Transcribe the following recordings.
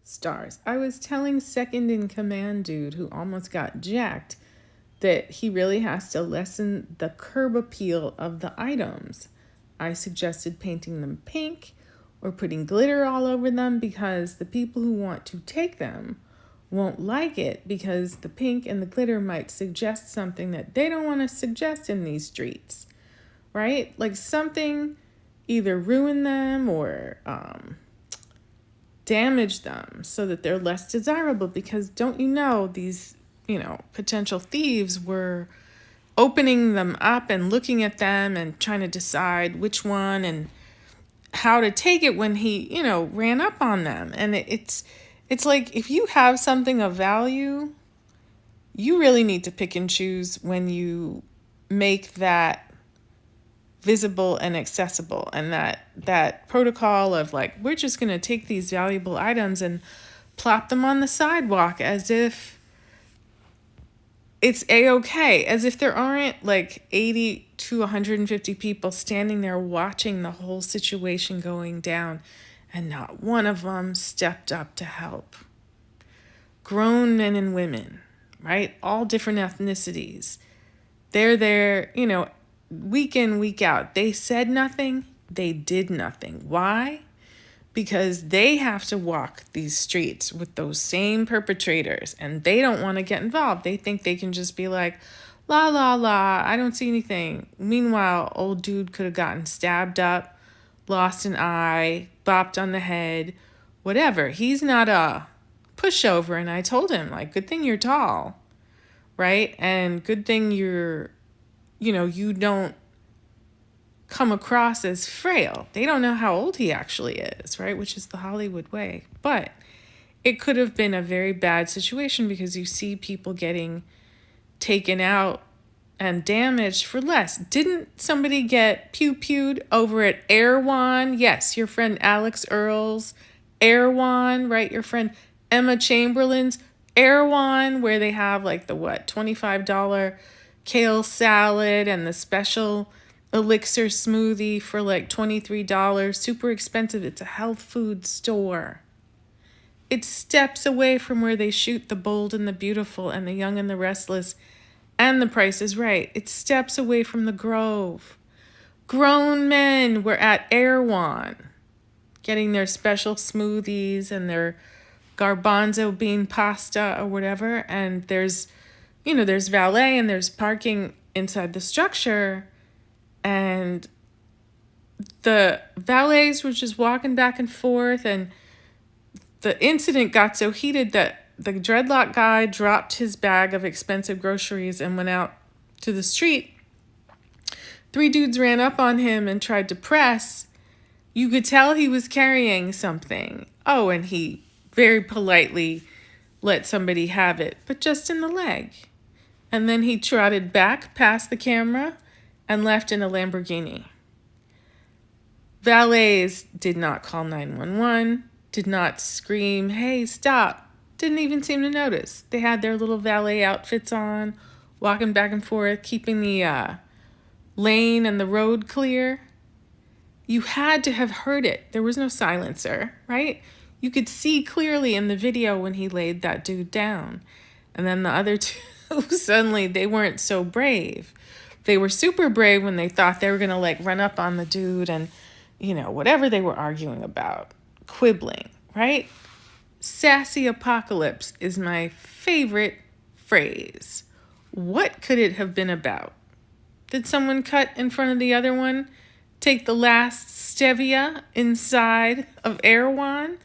stars. I was telling second in command dude who almost got jacked that he really has to lessen the curb appeal of the items. I suggested painting them pink or putting glitter all over them because the people who want to take them won't like it because the pink and the glitter might suggest something that they don't want to suggest in these streets, right? Like something either ruin them or damage them so that they're less desirable, because don't you know these, potential thieves were opening them up and looking at them and trying to decide which one and how to take it when he, ran up on them. And it's like, if you have something of value, you really need to pick and choose when you make that visible and accessible, and that protocol of like, we're just going to take these valuable items and plop them on the sidewalk as if it's a-okay, as if there aren't like 80 to 150 people standing there watching the whole situation going down, and not one of them stepped up to help. Grown men and women, right? All different ethnicities. They're there, week in, week out. They said nothing, they did nothing. Why? Because they have to walk these streets with those same perpetrators and they don't want to get involved. They think they can just be like, la, la, la, I don't see anything. Meanwhile, old dude could have gotten stabbed up, lost an eye, bopped on the head, whatever. He's not a pushover. And I told him, like, good thing you're tall, right? And good thing you don't come across as frail. They don't know how old he actually is, right? Which is the Hollywood way. But it could have been a very bad situation because you see people getting taken out and damaged for less. Didn't somebody get pew-pewed over at Erewhon? Yes, your friend Alex Earl's Erewhon, right? Your friend Emma Chamberlain's Erewhon, where they have like the $25 kale salad and the special elixir smoothie for like $23. Super expensive. It's a health food store. It's steps away from where they shoot The Bold and the Beautiful and The Young and the Restless and The Price is Right. It's steps away from the Grove. Grown men were at Erewhon getting their special smoothies and their garbanzo bean pasta or whatever. And there's valet and there's parking inside the structure. And the valets were just walking back and forth, and the incident got so heated that the dreadlock guy dropped his bag of expensive groceries and went out to the street. 3 dudes ran up on him and tried to press. You could tell he was carrying something. Oh, and he very politely let somebody have it, but just in the leg. And then he trotted back past the camera and left in a Lamborghini. Valets did not call 911, did not scream, hey, stop. Didn't even seem to notice. They had their little valet outfits on, walking back and forth, keeping the lane and the road clear. You had to have heard it. There was no silencer, right? You could see clearly in the video when he laid that dude down. And then the other two, suddenly they weren't so brave. They were super brave when they thought they were going to like run up on the dude and, whatever they were arguing about, quibbling, right? Sassy apocalypse is my favorite phrase. What could it have been about? Did someone cut in front of the other one? Take the last stevia inside of Erewhon?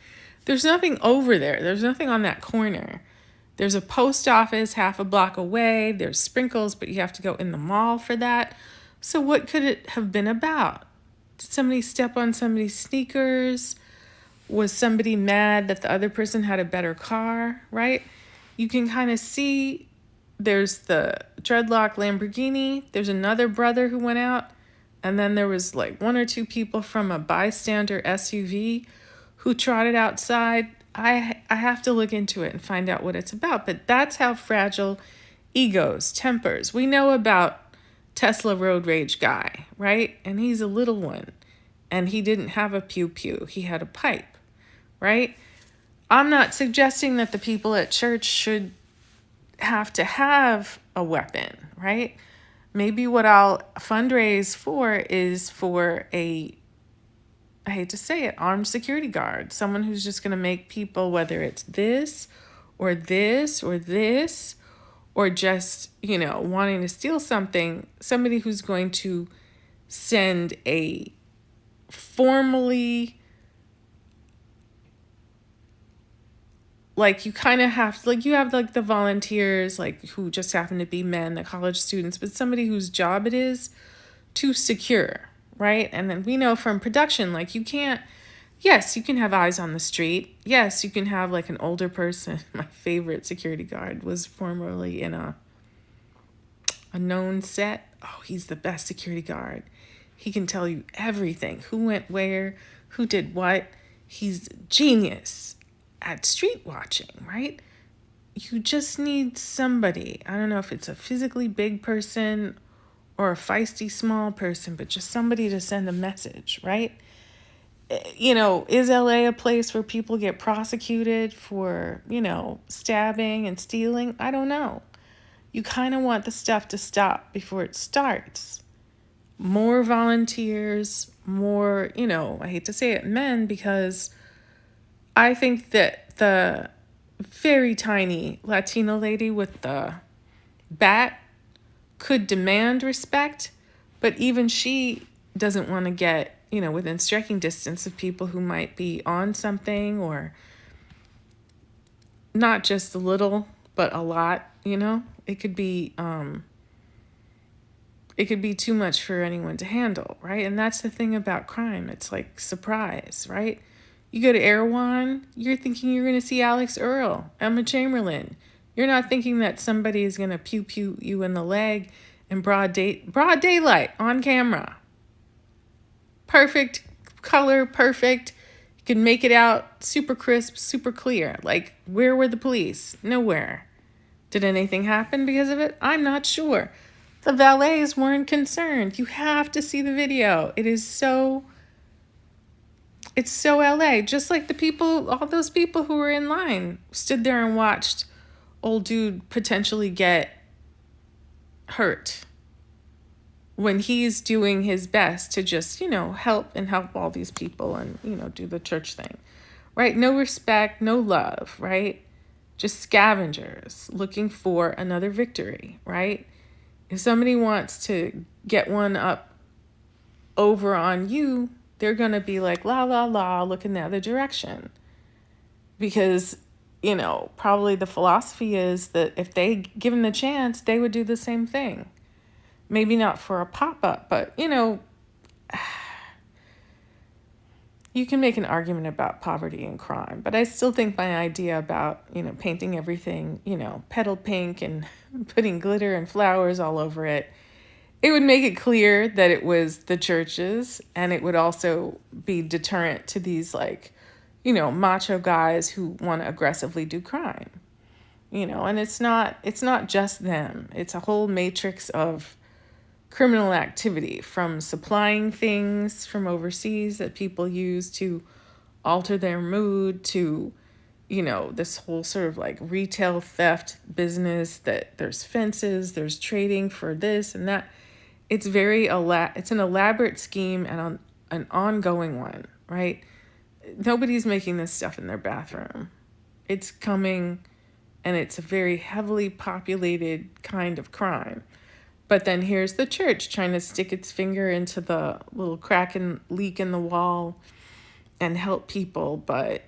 There's nothing over there. There's nothing on that corner. There's a post office half a block away. There's sprinkles, but you have to go in the mall for that. So what could it have been about? Did somebody step on somebody's sneakers? Was somebody mad that the other person had a better car, right? You can kind of see there's the dreadlock Lamborghini. There's another brother who went out. And then there was like 1 or 2 people from a bystander SUV who trotted outside. I have to look into it and find out what it's about. But that's how fragile egos, tempers. We know about Tesla road rage guy, right? And he's a little one. And he didn't have a pew-pew. He had a pipe, right? I'm not suggesting that the people at church should have to have a weapon, right? Maybe what I'll fundraise for is for I hate to say it, armed security guard, someone who's just going to make people, whether it's this or this or this, or just, wanting to steal something, somebody who's going to send a formally, like you kind of have, like you have like the volunteers, like who just happen to be men, the college students, but somebody whose job it is to secure, right? And then we know from production, like yes, you can have eyes on the street. Yes, you can have like an older person. My favorite security guard was formerly in a known set. Oh, he's the best security guard. He can tell you everything, who went where, who did what. He's genius at street watching, right? You just need somebody. I don't know if it's a physically big person or a feisty small person, but just somebody to send a message, right? Is LA a place where people get prosecuted for, stabbing and stealing? I don't know. You kind of want the stuff to stop before it starts. More volunteers, more, I hate to say it, men, because I think that the very tiny Latina lady with the bat could demand respect, but even she doesn't want to get, within striking distance of people who might be on something, or not just a little, but a lot, It could be too much for anyone to handle, right? And that's the thing about crime. It's like surprise, right? You go to Erewhon, you're thinking you're going to see Alex Earl, Emma Chamberlain. You're not thinking that somebody is going to pew you in the leg in broad daylight on camera. Perfect color, perfect. You can make it out super crisp, super clear. Like, where were the police? Nowhere. Did anything happen because of it? I'm not sure. The valets weren't concerned. You have to see the video. It's so LA. Just like all those people who were in line stood there and watched old dude potentially get hurt when he's doing his best to just, help all these people and, do the church thing, right? No respect, no love, right? Just scavengers looking for another victory, right? If somebody wants to get one up over on you, they're going to be like, la, la, la, look in the other direction. Because, probably the philosophy is that if they given the chance, they would do the same thing. Maybe not for a pop-up, but, you can make an argument about poverty and crime. But I still think my idea about, painting everything, petal pink and putting glitter and flowers all over it, it would make it clear that it was the churches, and it would also be deterrent to these, like, macho guys who want to aggressively do crime. And it's not just them. It's a whole matrix of criminal activity, from supplying things from overseas that people use to alter their mood, to, this whole sort of like retail theft business, that there's fences, there's trading for this and that. It's it's an elaborate scheme and an ongoing one, right? Nobody's making this stuff in their bathroom. It's coming, and it's a very heavily populated kind of crime. But then here's the church trying to stick its finger into the little crack and leak in the wall and help people. But,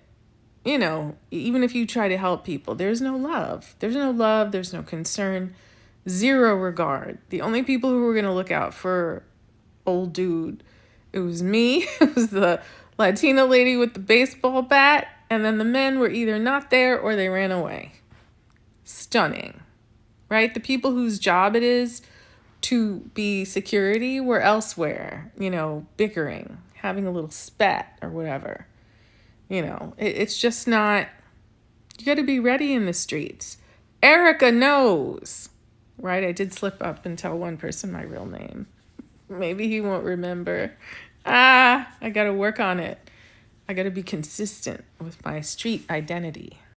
even if you try to help people, there's no love. There's no love. There's no concern. Zero regard. The only people who were going to look out for old dude, it was me. It was the Latina lady with the baseball bat. And then the men were either not there or they ran away. Stunning, right? The people whose job it is to be security were elsewhere, bickering, having a little spat or whatever. It's just not, you got to be ready in the streets. Erica knows, right? I did slip up and tell one person my real name. Maybe he won't remember. I got to work on it. I got to be consistent with my street identity.